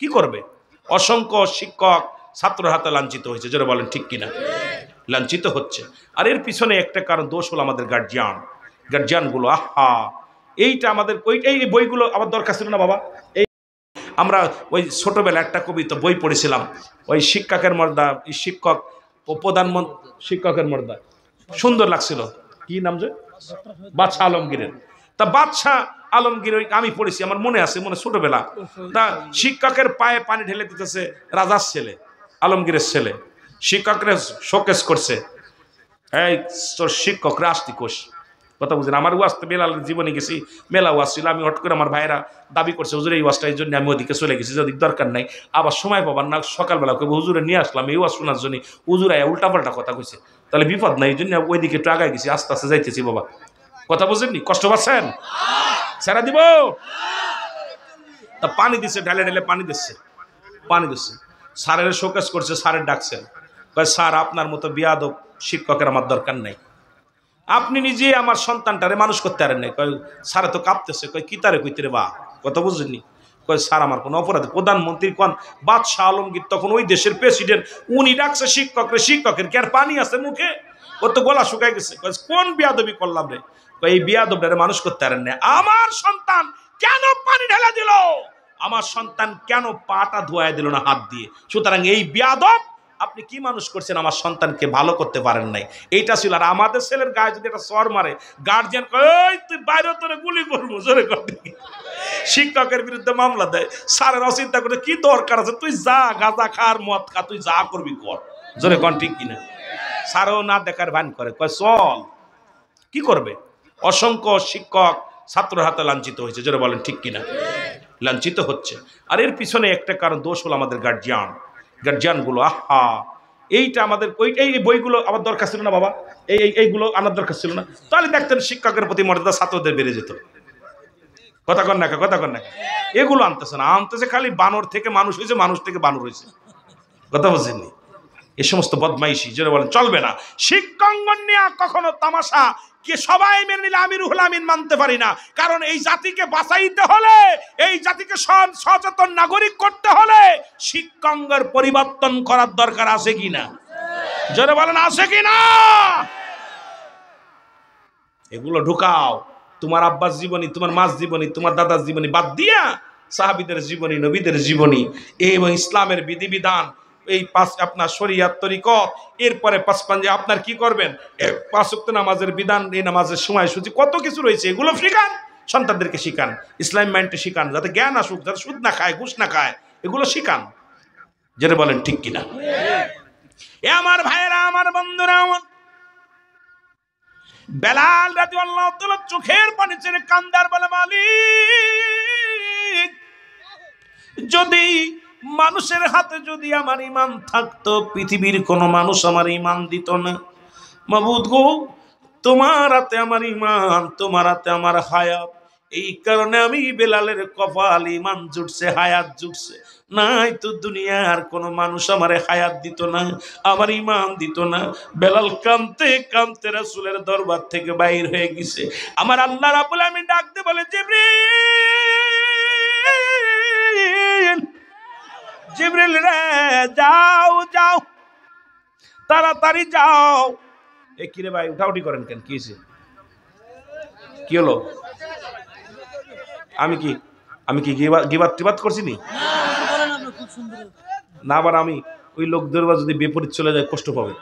কি করবে? অসংখ্য শিক্ষক ছাত্রের হাতে লাঞ্ছিত হয়েছে, যারা বলেন ঠিক কিনা, লাঞ্ছিত হচ্ছে। আর এর পিছনে একটা কারণ, দোষ হলো আমাদের গার্জিয়ানগুলো। আহা, এইটা আমাদের এই বইগুলো আমার দরকার ছিল না বাবা। এই আমরা ওই ছোটবেলা একটা কবিতা বই পড়েছিলাম, ওই শিক্ষকের মর্দা, শিক্ষক ও প্রধানমন্ত্রী, শিক্ষকের মর্দা, সুন্দর লাগছিল। কি নাম যে? বাদশাহ আলমগীরের। তা বাদশাহ আলমগীর আমি পড়েছি, আমার মনে আছে, মনে ছোটবেলা। তা শিক্ষকের পায়ে পানি ঢেলে দিতেছে রাজার ছেলে, আলমগীরের ছেলে। শিক্ষকরা শোকেস করছে, এই তোর শিক্ষকরা আসতি কোষ, কথা বুঝলেন। আমার ওয়াজ তো বেলালের জীবনে গেছি, মেলা ওয়াজ ছিল। আমি হট করে আমার ভাইরা দাবি করছে হুজুর এই ওয়াজটা, এই জন্য আমি ওদিকে চলে গেছি, যদি দরকার নাই। আবার সময় পাবার না, সকালবেলা কবে হুজুরে নিয়ে আসলাম এই ওয়াজ শোনার জন্য, হুজুর আয়া উল্টাপাল্টা কথা কইছে, তাহলে বিপদ নাই, এই জন্য ওইদিকে একটু আগায় গেছি, আস্তে আস্তে যাইতেছি বাবা। কথা বুঝেননি? কষ্ট পাচ্ছেন? সারা দিব। তা পানি দিচ্ছে, ঢেলে ঢেলে পানি দিচ্ছে। স্যারের শোকেস করছে, স্যারের ডাকছেন, কয় স্যার আপনার মতো বিয়াদব শিক্ষকের আমার দরকার নাই, আপনি নিজে আমার সন্তানটারে মানুষ করতে পারেন নাই। কয় স্যারে তো কাঁপতেছে, কয় কি তারে কইতে রে বা, কথা বুঝেননি? কয় স্যার আমার কোনো অপরাধ, প্রধানমন্ত্রী কোন বাদশাহ আলমগীর তখন ওই দেশের প্রেসিডেন্ট, উনি ডাকছে শিক্ষকের কি আর পানি আছে মুখে? ও তো গলা শুকাই গেছে। কোন বিয়াদবি করলাম রে? কয় এই বিয়াদবটারে মানুষ করতে পারেন না। আমার সন্তান কেন পানি ঢেলে দিল, আমার সন্তান কেন পাটা ধোয়া দিল না হাত দিয়ে, সুতরাং এই বিয়াদব আপনি কি মানুষ করছেন, আমার সন্তানকে ভালো করতে পারেন নাই। এইটা ছিল। আর আমাদের ছেলের গায়ে যদি একটা সর মারে, গার্জিয়ান কই তুই বাইরে, তোরে গুলি করবো, জোরে করবি। শিক্ষকের বিরুদ্ধে মামলা দেয়, স্যারের অচিন্তা করে কি দরকার আছে, তুই যা গাঁজা খার মদ খা, তুই যা করবি কর, জোরে কন ঠিক কিনা। স্যারও না দেখার ভান করে, কয় চল। কি করবে? অসংখ্য শিক্ষক ছাত্রের হাতে লাঞ্ছিত হয়েছে, যারা বলেন ঠিক কিনা, লাঞ্ছিত হচ্ছে। আর এর পিছনে একটা কারণ, দোষ হলো আমাদের গার্জিয়ানগুলো। আহা, এইটা আমাদের এই বইগুলো আমার দরকার ছিল না বাবা। এইগুলো আনার দরকার ছিল না, তাহলে দেখতেন শিক্ষকের প্রতি মর্যাদা ছাত্রদের বেড়ে যেত। কথা কন না। এগুলো আনতেছে না, আনতেছে খালি বানর থেকে মানুষ হয়েছে, মানুষ থেকে বানর হয়েছে। কথা বুঝেননি? এই সমস্ত বদমাইশি, যেটা বলেন চলবে না। শিক্ষাঙ্গন নিয়ে কখনো তামাশা কে সবাই মেনে নিলে আমি রুহুল আমিন মানতে পারি না। কারণ এই জাতিকে বাঁচাইতে হলে, এই জাতিকে সচেতন নাগরিক করতে হলে শিক্ষাঙ্গের পরিবর্তন করার দরকার আছে কিনা, যারা বলেন আছে কিনা। এগুলো ঢুকাও। তোমার আব্বাস জীবনী, তোমার মাস জীবনী, তোমার দাদার জীবনী বাদ দিয়া সাহাবীদের জীবনী, নবীদের জীবনী এবং ইসলামের বিধিবিধান, এই পাঁচ আপনার শরিয়াত তরিকত, এরপরে পাঁচপাঞ্জে আপনার কি করবেন, পাঁচ ওয়াক্ত নামাজের বিধান, এই নামাজের সময়সূচি, কত কিছু রয়েছে, এগুলো শিখান, সন্তানদেরকে শিখান, ইসলাম মাইন্ডে শিখান, যাতে জ্ঞান আসুক, যাতে সুদ না খায়, ঘুষ না খায়, এগুলো শিখান, যেটা বলেন ঠিক কিনা। এ আমার ভাইয়েরা, আমার বন্ধুরা, আমার বেলাল রাদিয়াল্লাহু তাআলা চোখের পানি ছেড়ে কান্দার বলে, মালিক, যদি মানুষের হাতে যদি আমার ঈমান থাকতো, পৃথিবীর কোন মানুষ আমার ঈমান দিত না। মাবুদ গো, তোমার হাতে আমার ঈমান, তোমার হাতে আমার হায়াত, এই কারণে আমি বেলালের কপাল ঈমান জুটছে, হায়াত জুটছে, নাই তো দুনিয়ার কোন মানুষ আমারে হায়াত দিত না, আমার ঈমান দিত না। বেলাল কাঁদতে কাঁদতে রাসূলের দরবার থেকে বাইর হয়ে গেছে। আমার আল্লাহ রাব্বুল আমিন ডাক দিয়ে বলে, জিবরিল রে, যাও যাও, তাড়াতাড়ি যাও। এ কি রে ভাই, উঠাউঠি করেন কেন, কি হয়েছে, কি হলো? আমি কি গিবাত টিবাত করছি নি? না, আবার আমি ওই লোকদের যদি বিপরীত চলে যায় কষ্ট পাবে।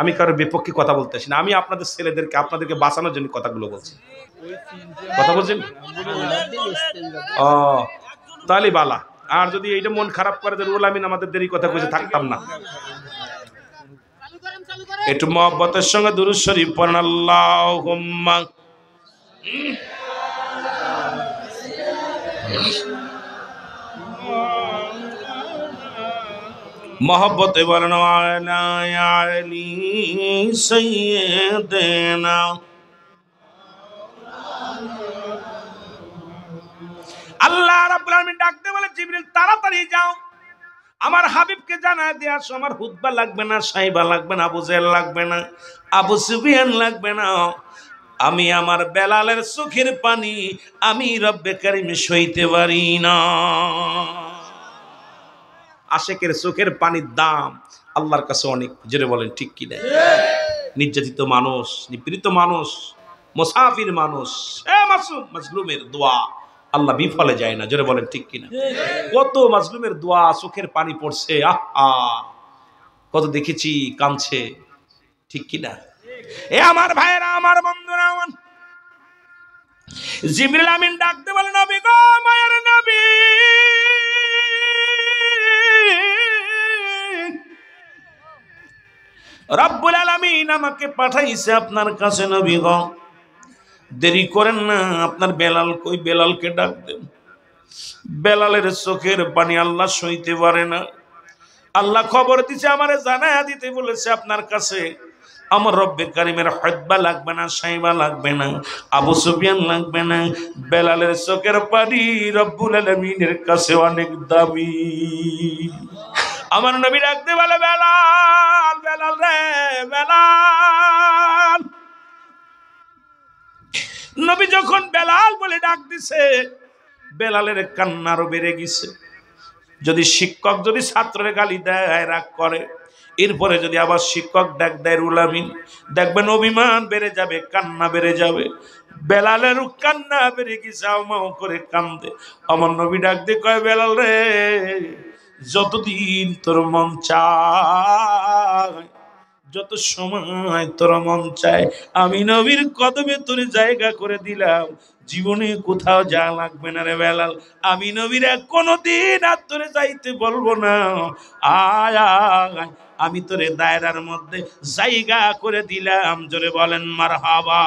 আমি কারোর বিপক্ষে কথা বলতে আসি না, আমি আপনাদের ছেলেদেরকে, আপনাদেরকে বাঁচানোর জন্য কথাগুলো বলছি। কথা বলছেন? ও, তাহলে বালা। আর যদি এইটা মন খারাপ করে, রুহুল আমিন আমাদের দেরি কথা কইছে, থাকতাম না। একটু মহব্বতের সঙ্গে দুরূদ শরীফ পড়েন, আল্লাহুম্মা মহব্বতে বলেন, আলা আলী সাইয়্যিদিনা। আল্লাহ রাব্বুল আলামিন ডাকতে বলে, জিবরিল তাড়াতাড়ি যাও, আমার হাবিবকে জানায় দিয়ে আসো, আমার হুতবা লাগবে না, সাইবা লাগবে না, আবু জেহেল লাগবে না, আবু সুফিয়ান লাগবে না, আমি আমার বেলালের চোখের পানি আমি রব্বে কারিম সইতে পারি না। আশেকের চোখের পানির দাম আল্লাহর কাছে অনেক, জোরে বলেন ঠিক কি না? নির্যাতিত মানুষ, নিপীড়িত মানুষ, মুসাফির মানুষ, মাসুম মাজলুমের দোয়া আল্লাহ বিফলে যায় না, জোরে বলেন ঠিক কিনা? কত মাজলুমের দোয়া চোখের পানি পড়ছে, আহা কত দেখেছি কাঁদছে, ঠিক কিনা? এ আমার ভাইরা, আমার বন্ধুরা, আমার জিবরিল আমিন ডাকতে বলে, নবী গো, মায়ের নবী, রব্বুল আলামিন আমাকে পাঠাইছে আপনার কাছে নবী গো, দেরি করেন না, আপনার বেলাল কই, বেলালকে ডাক দেন। বেলালের চোখের পানি আল্লাহ সইতে পারে না। আল্লাহ খবর দিছে, আমারে জানায়া দিতে বলেছে আপনার কাছে আমার রব্বে কারিমের হয়বা লাগবে না, সাইবা লাগবে না, আবু সুফিয়ান লাগবে না, বেলালের চোখের পানি রব্বুল আলামিনের কাছে অনেক দামি। আমার নবী ডাকতে বলে, বেলাল, বেলাল রে, বেলাল। নবী যখন বেলাল বলে ডাক দিছে, বেলালের কান্না আরো বেড়ে গেছে। যদি শিক্ষক যদি ছাত্রের গালি দেয়, রাগ করে, এরপরে যদি আবার শিক্ষক ডাক দেয় রুল আমিন, দেখবেন অভিমান বেড়ে যাবে, কান্না বেড়ে যাবে। বেলালের কান্না বেড়ে গেছে, মাও করে কান্দে। আমার নবী ডাক দিয়ে কয়, বেলাল রে, যতদিন তোর মন চায়, যত সময় তোর মন চায়, আমি নবীর কদমে তোর জায়গা করে দিলাম, জীবনে কোথাও যা লাগবে না রে বেলাল। আমি নবীরা কোনোদিন আর তোরে যাইতে বলবো না, আয় আয়, আমি তোরে দায়রার মধ্যে জায়গা করে দিলাম। জোরে বলেন মারহাবা।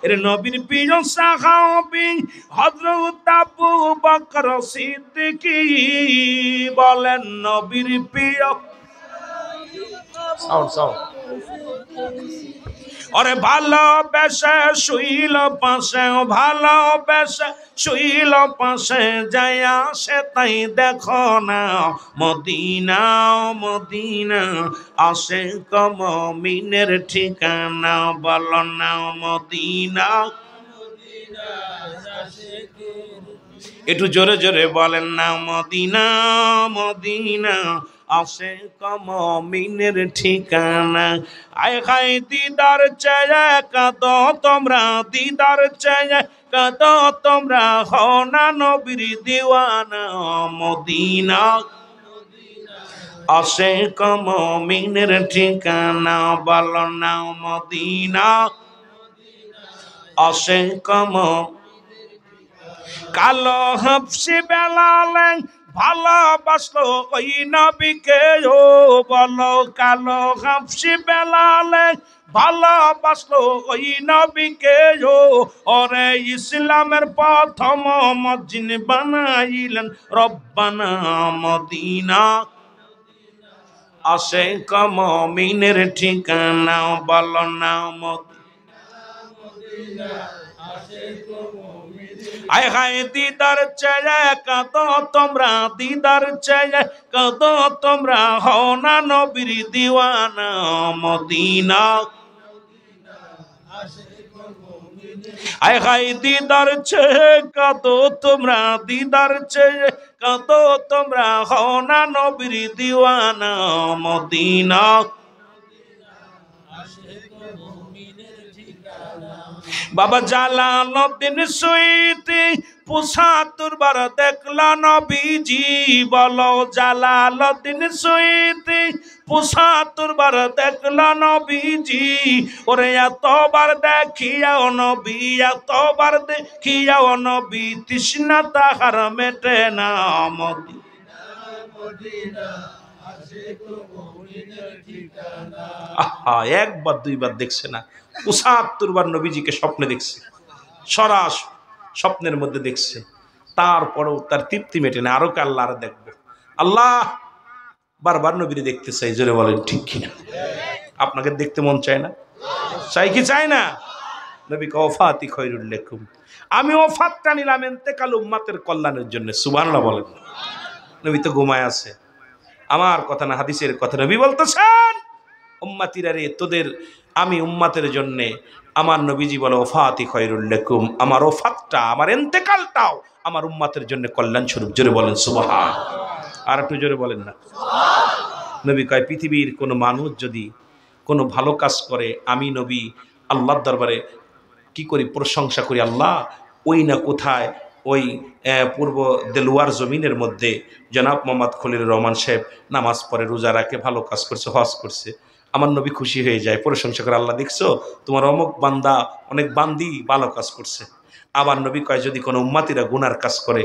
এর নবীর প্রিয় সাহাবী হযরত আবু বকর সিদ্দিক বলেন, নবীর প্রিয় ওরে ভালোবেসে শুইল পাশে, ভালোবেসে শুইল পাশে, যায়া সে তাই দেখো না মদিনা, মদিনা আসে মুমিনের ঠিকানা, বলো না মদিনা। একটু জোরে জোরে বলেন না, মদিনা, মদিনা আসে মুমিনের ঠিকানা। আয় হায় দিদার চায় কাঁদো তোমরা, দিদার চায় কাঁদো তোমরা, হও না নবীর দিওয়ানা, মদিনা আসে মুমিনের ঠিকানা, বলো না মদিনা আসে কালো হাফসি বেলালে ভালোবাসলো ওই নবীকে, ও বলো, কালো হাফসি বেলালে ভালোবাসলো ওই নবীকে, ও ওরে ইসলামের প্রথম মসজিদ বানাইলেন রব্বানা মদিনা আসে মুমিনের ঠিকানা, বলো না মদিনা। আয় হায় দিদার চায় কাঁদো তোমরা, দিদার চায় কাঁদো তোমরা, হও না নবীর দিওয়ানা, মদিনা আয় হায় দিদার চায় কাঁদো তোমরা, দিদার চায় কাঁদো তোমরা, হও না নবীর দিওয়ানা, মদিনা। বাবা জালালউদ্দিন সুয়ুতী ৭৫ বার দেখলা নবীজি, বলো জালালউদ্দিন সুয়ুতী ৭৫ বার দেখলা নবীজি, ওরে এতবার দেখিয়াও নবী, এতবার দেখিয়াও নবী, তৃষ্ণা তাহার মেটে না, মদিনা আহা, একবার দুইবার দেখছে না, ৭৫ বার নবীজিকে স্বপ্নে দেখছে, সরাস স্বপ্নের মধ্যে দেখছে, তারপরেও তার তৃপ্তি মেটে না, আরো আল্লাহ আর দেখবো। আল্লাহ বারবার নবীরে দেখতে চাই, জোরে বলেন ঠিক কিনা? আপনাকে দেখতে মন চায় না? চাই কি চায় না? নবী ওফাতি খৈরুল লাকুম, আমি ওফাতটা নিলাম ইন্তেকাল উম্মতের কল্যাণের জন্য, সুবহানাল্লাহ বলেন। নবী তো ঘুমায় আছে, আমার কথা না হাদিসের কথা। নবী বলতেছেন, উম্মতিরা রে, তোদের আমি উম্মতের জন্যে আমার নবীজি বলে ওফাতি খয়রুল লাকুম, আমার ওফাতটা, আমার ইন্তেকালটাও আমার উম্মতের জন্য কল্যাণ স্বরূপ। জোরে বলেন সুবহান। আর একটু জোরে বলেন না। নবী কয় পৃথিবীর কোনো মানুষ যদি কোনো ভালো কাজ করে, আমি নবী আল্লাহর দরবারে কি করি? প্রশংসা করি। আল্লাহ ওই না কোথায় ওই পূর্ব দেলুয়ার জমিনের মধ্যে জনাব মোহাম্মদ খলিলুর রহমান সাহেব নামাজ পড়ে, রোজা রাখে, ভালো কাজ করছে, হজ করছে। আমার নবী খুশি হয়ে যায়, প্রশংসা করে, আল্লাহ দেখছো তোমার অমুক বান্দা অনেক বান্দি ভালো কাজ করছে। আবার নবী কয় যদি কোনো উম্মাতিরা গুনার কাজ করে,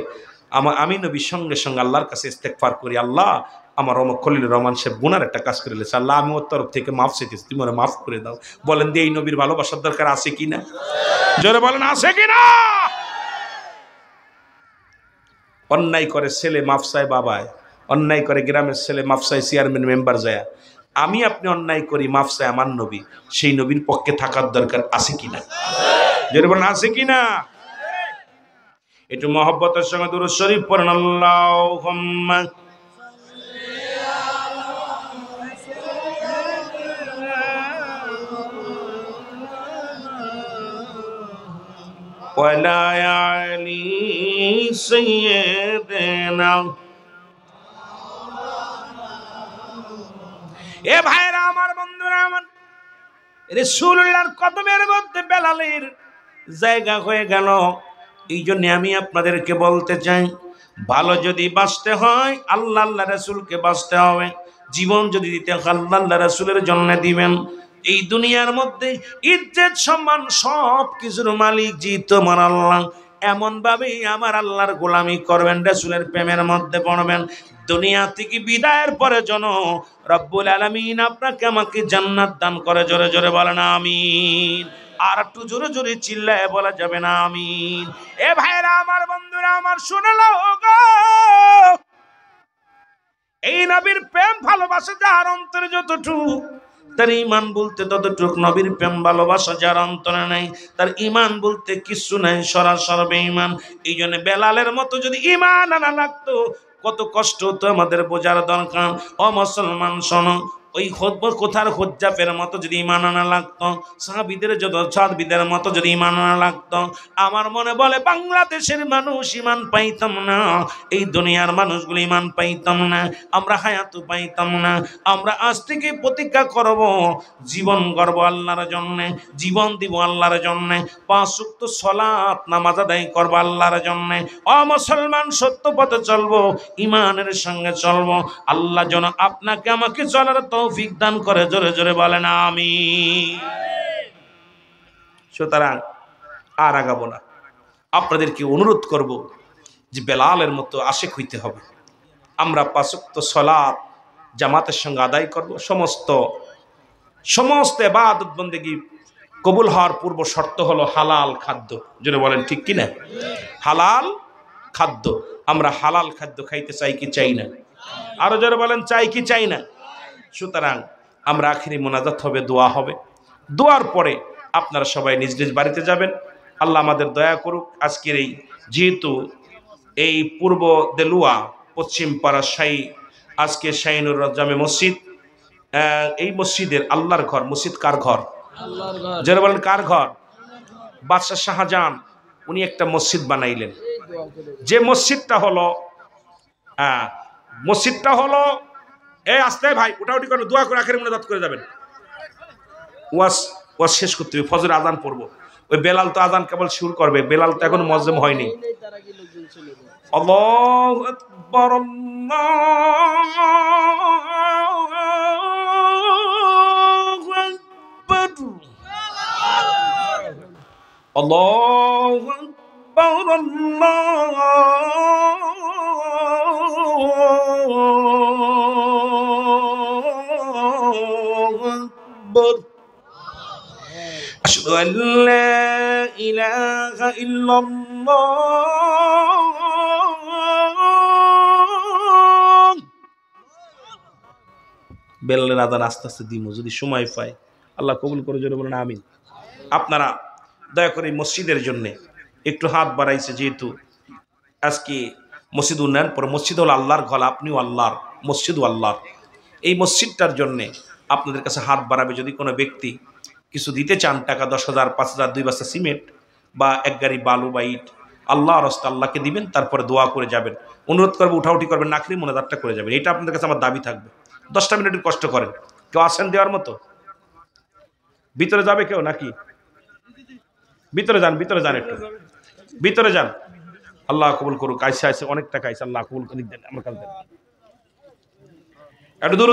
আমি নবী সঙ্গে সঙ্গে আল্লাহর কাছে ইস্তেগফার করি, আল্লাহ আমার অমুক খলিলুর রহমান সাহেব গুনার একটা কাজ করে লেছে, আল্লাহ আমি ওর তরফ থেকে মাফ চেয়েছি, তুমি ওরা মাফ করে দাও। বলেন দিয়ে এই নবীর ভালোবাসার দরকার আছে কিনা? জোরে বলেন আছে কিনা? অন্যায় করে ছেলে মাফসায় বাবায়, অন্যায় করে গ্রামের ছেলে মাফসায় চেয়ারম্যান মেম্বার যায়, আমি আপনি অন্যায় করি, মাফসায় আমার নবী, সেই নবীর পক্ষে থাকার দরকার আছে কিনা? জোরে বলেন আছে কিনা? একটু মহব্বতের সঙ্গে দুরূদ শরীফ পড়েন। আল্লাহুম্মা ওয়ালা আলি সাইয়্যিদিনা। এ ভাইরা আমার, বন্ধুরা আমার, রাসূলুল্লাহর কদমের মধ্যে বেলালের জায়গা হয়ে গেল। এই জন্য আমি আপনাদেরকে বলতে চাই, ভালো যদি বাঁচতে হয় আল্লাহ আল্লাহ রাসূলকে বাঁচতে হবে। জীবন যদি দিতে হয় আল্লাহ আল্লাহ রাসূলের জন্য দিবেন। এই দুনিয়ার মধ্যে ইজ্জত সম্মান সব কিছুর মালিক জি তোমার আল্লাহ। এমন ভাবে আমার আল্লাহর গোলামি করবেন, রাসূলের প্রেমের মধ্যে পড়বেন। দুনিয়া থেকে বিদায়ের পরে যেন রব্বুল আলামিন আপনাকে আমাকে জান্নাত দান করে। জোরে জোরে বলেন আমিন। আর একটু জোরে জোরে চিল্লায় বলা যাবে না আমিন। এ ভাইরা আমার, বন্ধুরা আমার, শুনলো গো, এই নবীর প্রেম ভালোবাসা যার অন্তরে যতটুকু, তার ইমান বলতে ততটুক। নবীর প্রেম ভালোবাসা যার অন্তরে নাই, তার ইমান বলতে কিছু নাই, সরাসরি বেঈমান। এই জন্য বেলালের মতো যদি ইমান আনা লাগতো, কত কষ্ট তো আমাদের বোঝার দরকার। ও মুসলমান শোনো, ওই কোথার হুজ্জাফের মতো যদি ইমান আনা লাগতো, সাহাবীদের যত সাহাবীদের মতো যদি ইমান আনা লাগতো, আমার মনে বলে বাংলাদেশের মানুষ ইমান পাইতাম না, এই দুনিয়ার মানুষগুলো ইমান পাইতাম না, আমরা হায়াত পাইতাম না। আমরা আজ থেকে প্রতিজ্ঞা করব, জীবন গড়ব আল্লাহর জন্য, জীবন দিব আল্লাহর জন্য, 5 ওয়াক্ত সালাত নামাজ আদায় করব আল্লাহর জন্য। ও মুসলমান, সত্য পথে চলবো, ইমানের সঙ্গে চলবো। আল্লাহ যেন আপনাকে আমাকে চলার তৌফিক দান করে। জোরে জোরে বলেন আমিন। সুতরাং আর আগাবো না, আপনাদেরকে অনুরোধ করব যে বেলালের মতো আশিক হইতে হবে। আমরা 5 ওয়াক্ত সালাত জামাতের সঙ্গে আদায় করব। সমস্ত ইবাদত বন্দেগী কবুল হওয়ার পূর্ব শর্ত হলো হালাল খাদ্য। জোরে বলেন ঠিক কিনা? হালাল খাদ্য। আমরা হালাল খাদ্য খাইতে চাই কি চাই না? আরো জোরে বলেন চাই কি চাই না? সুতরাং আমরা আখিরি মোনাজাত হবে, দোয়া হবে। দোয়ার পরে আপনারা সবাই নিজ নিজ বাড়িতে যাবেন। আল্লাহ আমাদের দয়া করুক। আজকের এই যেহেতু এই পূর্ব দেলুয়া পশ্চিম পাড়া আজকে শাহিনুর জামে মসজিদ, এই মসজিদের আল্লাহর ঘর। মসজিদ কার ঘর? যারা বলেন কার ঘর? বাদশাহ শাহজাহান উনি একটা মসজিদ বানাইলেন। যে মসজিদটা হলো এই আস্তে ভাই ওটাউটি করে দোয়া করে আখেরি মোনাজাত করে যাবেন। ওয়াজ শেষ করতে হবে, ফজর আজান পড়বো। ওই বেলাল তো আজান কেবল শুরু করবে, বেলাল তো এখন মুয়াজ্জিন হয়নি। আল্লাহু আকবার, আল্লাহু আকবার, আল্লাহু আকবার। আশহাদু আল লা ইলাহা ইল্লাল্লাহ। বেলালের আজান আস্তে আস্তে দিমু, যদি সময় পাই। আল্লাহ কবুল করে। জোরে বলেন আমিন। আপনারা দয়া করে মসজিদের জন্য একটু হাত বাড়াইছে, যেহেতু আজকে মসজিদ উন্নয়ন পরে মসজিদ হল আল্লাহর ঘর, আপনিও আল্লাহর, মসজিদও আল্লাহর। এই মসজিদটার জন্যে আপনাদের কাছে হাত বাড়াবে যদি কোনো ব্যক্তি কিছু দিতে চান, টাকা 10,000, 5,000, 2 বস্তা সিমেন্ট বা 1 গাড়ি বালু বা ইট, আল্লাহ রাস্তা আল্লাহকে দিবেন, তারপরে দোয়া করে যাবেন, অনুরোধ করবে, উঠাউঠি করবেন, নাকরি মোনাজাতটা করে যাবেন। এটা আপনাদের কাছে আমার দাবি থাকবে। 10টা মিনিট কষ্ট করেন। কেউ আসেন দেওয়ার মতো? ভিতরে যাবে কেউ নাকি? ভিতরে যান, ভিতরে যান, একটু ভিতরে যান। আল্লাহ কবুল করুক। আইসে অনেক টাকা আইসে, আল্লাহ কবুল করে দেন। আমার কাছে একটু দূর